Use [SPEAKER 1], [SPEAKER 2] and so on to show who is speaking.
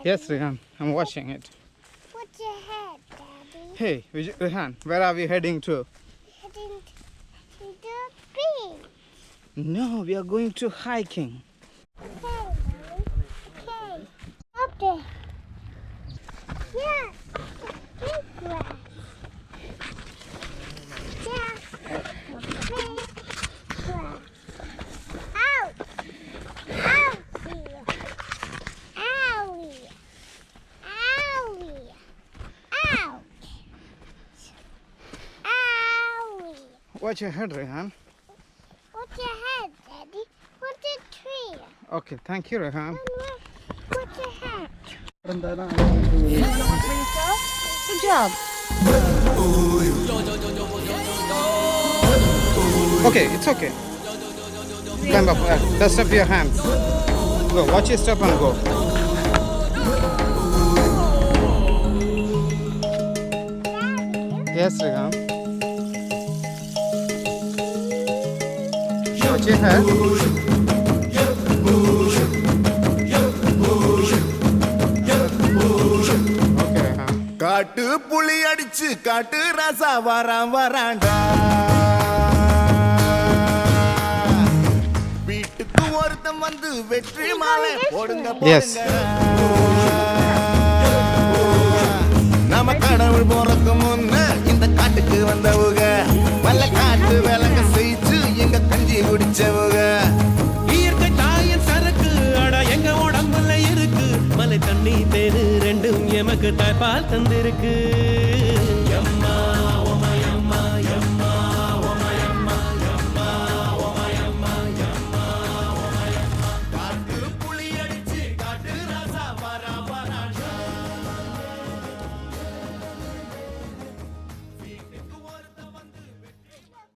[SPEAKER 1] Yes, Rehan, I'm watching it.
[SPEAKER 2] What's your head, Daddy?
[SPEAKER 1] Hey, Rehan, where are we heading to?
[SPEAKER 2] Heading to the beach.
[SPEAKER 1] No, we are going to hiking.
[SPEAKER 2] Okay, Mommy. Okay. Up there. Yeah. Big grass. Yeah. Big grass. Ouch. Ouchie. Owie. Owie. Ouch. Owie.
[SPEAKER 1] Watch your head, Rehan.
[SPEAKER 2] What's your head, Daddy? What's a tree?
[SPEAKER 1] Okay, thank you, Rehan.
[SPEAKER 2] What's your hat?
[SPEAKER 3] Good job.
[SPEAKER 1] Okay, it's okay. Climb up, dust up your hands. Go, watch your step and go. Yes, Rehan. Watch your head. Okay, Rehan.
[SPEAKER 4] காட்டு புலி அடிச்சு காட்டு ராசா வரான் வராண்டா வீட்டுக்கு ஒருத்தன் வந்து வெற்றி மாலை போடுங்க
[SPEAKER 1] Yes.
[SPEAKER 4] நம்ம கடவுள் போறக்கு முன்ன இந்த காட்டுக்கு வந்தவுக பல காட்டு விலங்க செய்து எங்க கஞ்சி குடிச்சவுக
[SPEAKER 5] இயற்கை தாயின் சரக்கு அட எங்க உடம்புல இருக்கு மலை தண்ணி தேரு ரெண்டும் எமக்கு தாய்ப்பால் தந்திருக்கு